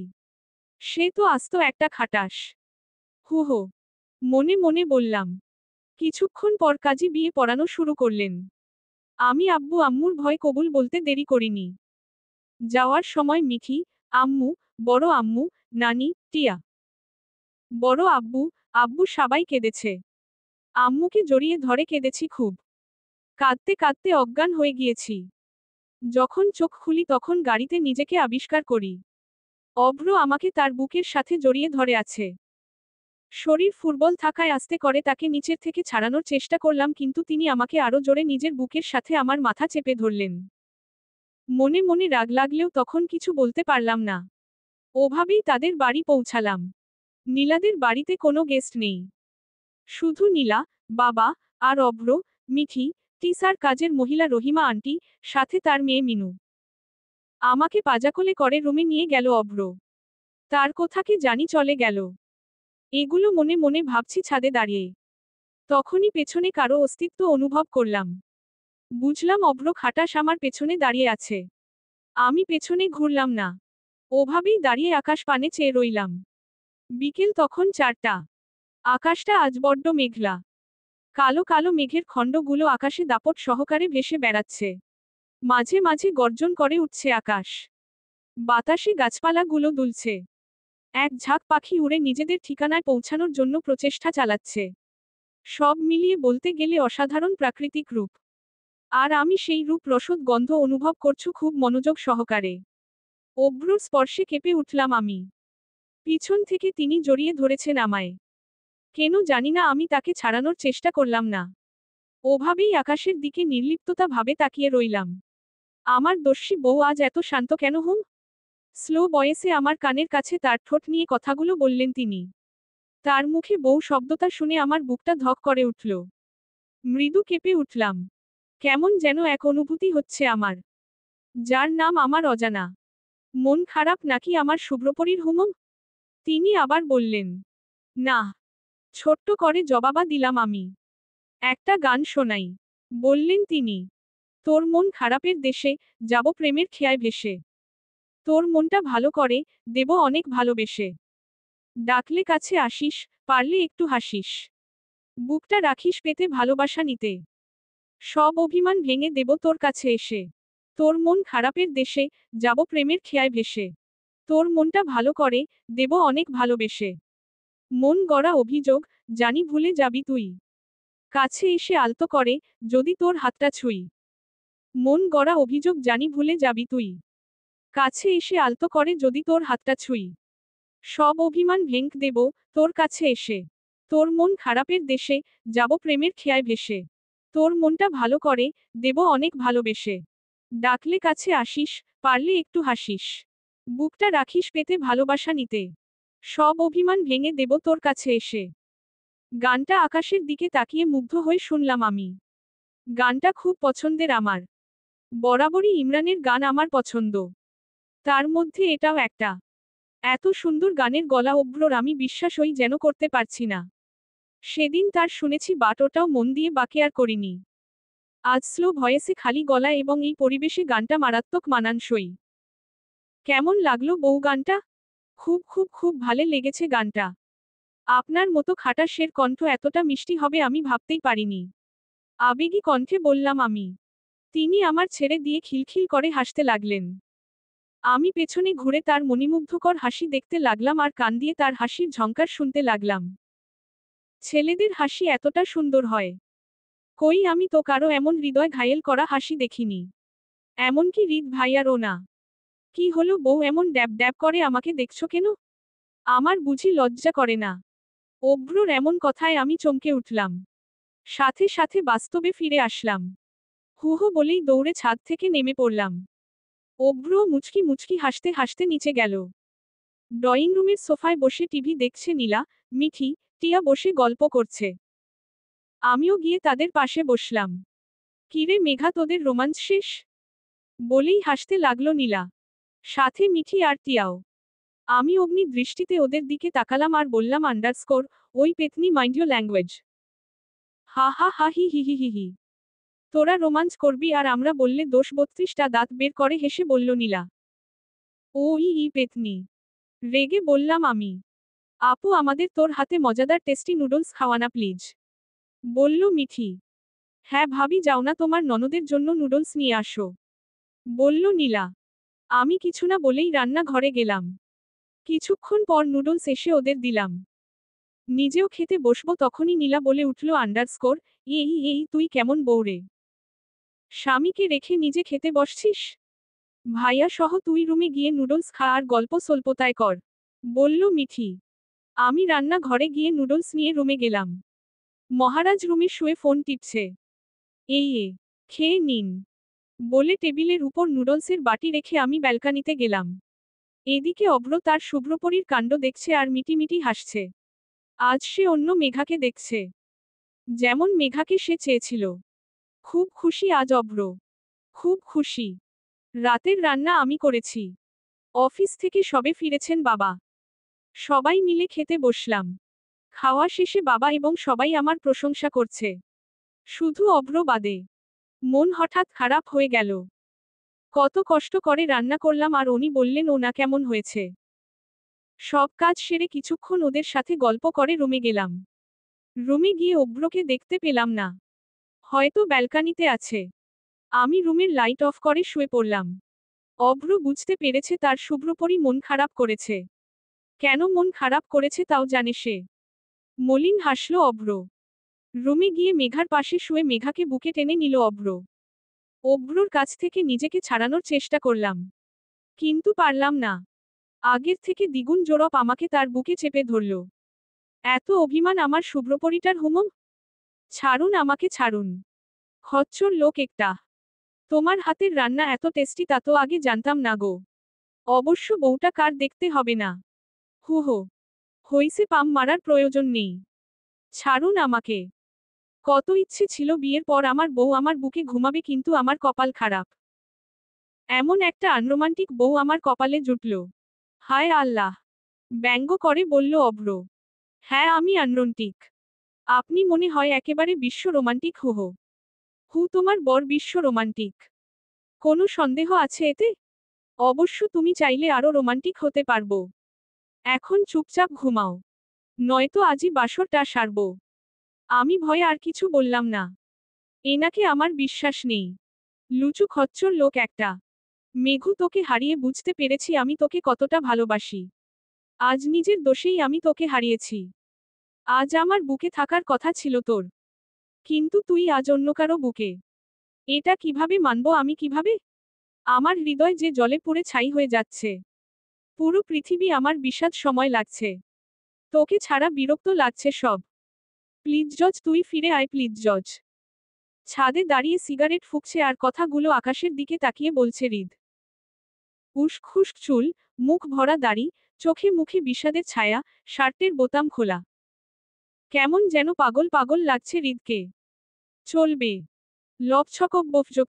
সে তো আস্ত একটা খাটাস। হু হো। মনে মনে বললাম। কিছুক্ষণ পর কাজী বিয়ে পড়ানো শুরু করলেন। আমি আব্বু আম্মুর ভয় কবুল বলতে দেরি করিনি। যাওয়ার সময় মিঠি, আম্মু, বড় আম্মু, নানি, টিয়া, বড় আব্বু, আব্বু সবাই কেঁদেছে। আম্মুকে জড়িয়ে ধরে কেঁদেছি খুব। কাঁদতে কাঁদতে অজ্ঞান হয়ে গিয়েছি। যখন চোখ খুলি তখন গাড়িতে নিজেকে আবিষ্কার করি। অভ্র আমাকে তার বুকের সাথে জড়িয়ে ধরে আছে। শরীর ফুটবল থাকায় আস্তে করে তাকে নিচের থেকে ছাড়ানোর চেষ্টা করলাম কিন্তু তিনি আমাকে আরো জোরে নিজের বুকের সাথে আমার মাথা চেপে ধরলেন। মনে মনে রাগ লাগলেও তখন কিছু বলতে পারলাম না। ওভাবেই তাদের বাড়ি পৌঁছালাম। নীলাদের বাড়িতে কোনো গেস্ট নেই। শুধু নীলা, বাবা, আর অভ্র, মিঠি, টিসার কাজের মহিলা রহিমা আন্টি, সাথে তার মেয়ে মিনু। আমাকে পাজাকোলে করে রুমে নিয়ে গেল অভ্র। তার কোথাকে জানি চলে গেল। এগুলো মনে মনে ভাবছি ছাদে দাঁড়িয়ে। তখনই পেছনে কারো অস্তিত্ব অনুভব করলাম। বুঝলাম অভ্র খাটাস আমার পেছনে দাঁড়িয়ে আছে। আমি পেছনে ঘুরলাম না। ওভাবেই দাঁড়িয়ে আকাশ পানে চেয়ে রইলাম। বিকেল তখন 4টা। আকাশটা আজ বড্ড মেঘলা। কালো কালো মেঘের খণ্ডগুলো আকাশে দাপট সহকারে ভেসে বেড়াচ্ছে। মাঝে মাঝে গর্জন করে উঠছে আকাশ। বাতাসে গাছপালাগুলো দুলছে। এক ঝাঁক পাখি উড়ে নিজেদের ঠিকানায় পৌঁছানোর জন্য প্রচেষ্টা চালাচ্ছে। সব মিলিয়ে বলতে গেলে অসাধারণ প্রাকৃতিক রূপ। আর আমি সেই রূপ রসদ গন্ধ অনুভব করছু খুব মনোযোগ সহকারে। অভ্রর স্পর্শে কেঁপে উঠলাম আমি। পিছন থেকে তিনি জড়িয়ে ধরেছেন আমায়। কেন জানি না আমি তাকে ছাড়ানোর চেষ্টা করলাম না। ওভাবেই আকাশের দিকে নির্লিপ্ততা ভাবে তাকিয়ে রইলাম। আমার দস্যি বউ আজ এত শান্ত কেন হুম? স্লো বয়েসে আমার কানের কাছে তার ঠোঁট নিয়ে কথাগুলো বললেন তিনি। তার মুখে বউ শব্দটা শুনে আমার বুকটা ধক করে উঠল। মৃদু কেঁপে উঠলাম। কেমন যেন এক অনুভূতি হচ্ছে আমার, যার নাম আমার অজানা। মন খারাপ নাকি আমার শুভ্রপরীর হুমম? তিনি আবার বললেন, না। ছোট্ট করে জবাবা দিলাম আমি। একটা গান শোনাই। বললেন তিনি, তোর মন খারাপের দেশে, যাব প্রেমের খেয়ায় ভেসে। তোর মনটা ভালো করে, দেব অনেক ভালোবেসে। ডাকলে কাছে আসিস, পারলে একটু হাসিস। বুকটা রাখিস পেতে ভালোবাসা নিতে। সব অভিমান ভেঙে দেব তোর কাছে এসে। তোর মন খারাপের দেশে, যাব প্রেমের খেয়ায় ভেসে। তোর মনটা ভালো করে, দেব অনেক ভালোবেসে। মন গড়া অভিযোগ, জানি ভুলে যাবি তুই। কাছে এসে আলতো করে, যদি তোর হাতটা ছুঁই। মন গড়া অভিযোগ জানি ভুলে যাবি তুই। কাছে এসে আলতো করে যদি তোর হাতটা ছুঁই। সব অভিমান ভেঙ দেব, তোর কাছে এসে। তোর মন খারাপের দেশে, যাব প্রেমের খেয়ায় ভেসে। তোর মনটা ভালো করে, দেব অনেক ভালোবেসে। ডাকলে কাছে আসিস, পারলে একটু হাসিস। বুকটা রাখিস পেতে ভালোবাসা নিতে। সব অভিমান ভেঙে দেব তোর কাছে এসে। গানটা আকাশের দিকে তাকিয়ে মুগ্ধ হয়ে শুনলাম আমি। গানটা খুব পছন্দের আমার। বরাবরই ইমরানের গান আমার পছন্দ। তার মধ্যে এটাও একটা। এত সুন্দর গানের গলা অভ্রর আমি বিশ্বাসই যেন করতে পারছি না। সেদিন তার শুনেছি বাট ওটাও মন দিয়ে বাকেয়ার করিনি। আজ স্লো ভয়েসে খালি গলা এবং এই পরিবেশে গানটা মারাত্মক মানানসই। কেমন লাগলো বউ গানটা? খুব খুব খুব ভালো লেগেছে গানটা। আপনার মতো খাঁটা শের কণ্ঠ এতটা মিষ্টি হবে আমি ভাবতেই পারিনি। আবেগী কণ্ঠে বললাম আমি। তিনি আমার ছেড়ে দিয়ে খিলখিল করে হাসতে লাগলেন। আমি পেছনে ঘুরে তার মণিমুগ্ধকর হাসি দেখতে লাগলাম আর কান দিয়ে তার হাসির ঝংকার শুনতে লাগলাম। ছেলেদের হাসি এতটা সুন্দর হয়। কই আমি তো কারো এমন হৃদয় ঘায়েল করা হাসি দেখিনি। এমনকি হৃদ ভাইয়ারও না। কি হলো বউ এমন ড্যাব ড্যাব করে আমাকে দেখছো কেন? আমার বুঝি লজ্জা করে না? অভ্রর এমন কথায় আমি চমকে উঠলাম। সাথে সাথে বাস্তবে ফিরে আসলাম। হু হু বলেই দৌড়ে ছাদ থেকে নেমে পড়লাম। অভ্র মুচকি মুচকি হাসতে হাসতে নিচে গেল। ড্রয়িং রুমের সোফায় বসে টিভি দেখছে নীলা, মিঠি, টিয়া বসে গল্প করছে। আমিও গিয়ে তাদের পাশে বসলাম। কিরে মেঘা তোদের রোমান্স শেষ? বলেই হাসতে লাগলো নীলা। সাথে মিঠি আর টিয়াও। আমি অগ্নি দৃষ্টিতে ওদের দিকে তাকালাম আর বললাম আন্ডারস্কোর, ওই পেতনি মাইন্ড ইউর ল্যাঙ্গুয়েজ। হা হা হা হি হি হি হি হি। তোরা রোমান্স করবি আর আমরা বললে দোষ 32টা দাঁত বের করে হেসে বলল নীলা। ও ই পেতনি। রেগে বললাম আমি। আপু আমাদের তোর হাতে মজাদার টেস্টি নুডলস খাওয়ানা প্লিজ। বলল মিঠি। হ্যাঁ ভাবি যাও না তোমার ননদের জন্য নুডলস নিয়ে আসো। বলল নীলা। আমি কিছু না বলেই রান্না ঘরে গেলাম। কিছুক্ষণ পর নুডলস এসে ওদের দিলাম। নিজেও খেতে বসবো তখনই নীলা বলে উঠল আন্ডারস্কোর, এই তুই কেমন বউরে? স্বামীকে রেখে নিজে খেতে বসছিস? ভাইয়া সহ তুই রুমে গিয়ে নুডলস খা আর গল্প সল্পতায় কর। বলল মিঠি। আমি রান্না ঘরে গিয়ে নুডলস নিয়ে রুমে গেলাম। মহারাজ রুমে শুয়ে ফোন টিপছে। খেয়ে নিন। বলে টেবিলের উপর নুডলসের বাটি রেখে আমি ব্যালকানিতে গেলাম। এদিকে অভ্র তার শুভ্রপরীর কাণ্ড দেখছে আর মিটিমিটি হাসছে। আজ সে অন্য মেঘাকে দেখছে। যেমন মেঘাকে সে চেয়েছিল। খুব খুশি আজ অভ্র। খুব খুশি। রাতের রান্না আমি করেছি। অফিস থেকে সবে ফিরেছেন বাবা। সবাই মিলে খেতে বসলাম। খাওয়া শেষে বাবা এবং সবাই আমার প্রশংসা করছে। শুধু অভ্র বাদে। মন হঠাৎ খারাপ হয়ে গেল। কত কষ্ট করে রান্না করলাম আর উনি বললেন ও না কেমন হয়েছে। সব কাজ সেরে কিছুক্ষণ ওদের সাথে গল্প করে রুমে গেলাম। রুমে গিয়ে অভ্রকে দেখতে পেলাম না। হয়তো ব্যালকানিতে আছে। আমি রুমের লাইট অফ করে শুয়ে পড়লাম। অভ্র বুঝতে পেরেছে তার শুভ্রপরী মন খারাপ করেছে। কেন মন খারাপ করেছে তাও জানে সে। মলিন হাসল অভ্র। রুমে গিয়ে মেঘার পাশে শুয়ে মেঘাকে বুকে টেনে নিল অভ্র। অভ্রর কাছ থেকে নিজেকে ছাড়ানোর চেষ্টা করলাম। কিন্তু পারলাম না। আগের থেকে দ্বিগুণ জোরপ আমাকে তার বুকে চেপে ধরল। এত অভিমান আমার শুভ্রপরীটার হুমম? ছাড়ুন আমাকে ছাড়ুন। খচ্চর লোক একটা। তোমার হাতের রান্না এত টেস্টি তা তো আগে জানতাম না গো। অবশ্য বউটা কার দেখতে হবে না। হু হো। হইছে, পাম মারার প্রয়োজন নেই। ছাড়ুন আমাকে। কত ইচ্ছে ছিল বিয়ের পর আমার বউ আমার বুকে ঘুমাবে, কিন্তু আমার কপাল খারাপ। এমন একটা আনরোমান্টিক বউ আমার কপালে জুটল। হায় আল্লাহ! ব্যঙ্গ করে বলল অভ্র। হ্যাঁ, আমি আনরোমান্টিক। আপনি মনে হয় একেবারে বিশ্ব রোমান্টিক। হো হো। হু, তোমার বর বিশ্ব রোমান্টিক। কোনো সন্দেহ আছে এতে? অবশ্য তুমি চাইলে আরো রোমান্টিক হতে পারবো। এখন চুপচাপ ঘুমাও, নয়তো আজই বাসরটা সারব। আমি ভয়ে আর কিছু বললাম না। এনাকে আমার বিশ্বাস নেই। লুচু খচ্চর লোক একটা। মেঘু, তোকে হারিয়ে বুঝতে পেরেছি আমি তোকে কতটা ভালোবাসি। আজ নিজের দোষেই আমি তোকে হারিয়েছি। আজ আমার বুকে থাকার কথা ছিল তোর, কিন্তু তুই আজ অন্য কারো বুকে। এটা কিভাবে মানব আমি, কিভাবে? আমার হৃদয় যে জলে পুড়ে ছাই হয়ে যাচ্ছে। পুরো পৃথিবী আমার বিষাদ সময় লাগছে। তোকে ছাড়া বিরক্ত লাগছে সব। প্লিজ জজ, তুই ফিরে আয়, প্লিজ জজ। ছাদে দাঁড়িয়ে সিগারেট ফুঁকছে আর কথাগুলো আকাশের দিকে তাকিয়ে বলছে হৃদ। উস্ক চুল, মুখ ভরা দাড়ি, চোখে মুখে বিষাদের ছায়া, শার্টের বোতাম খোলা। কেমন যেন পাগল পাগল লাগছে হৃদকে। চলবে। লবছকব বফজক।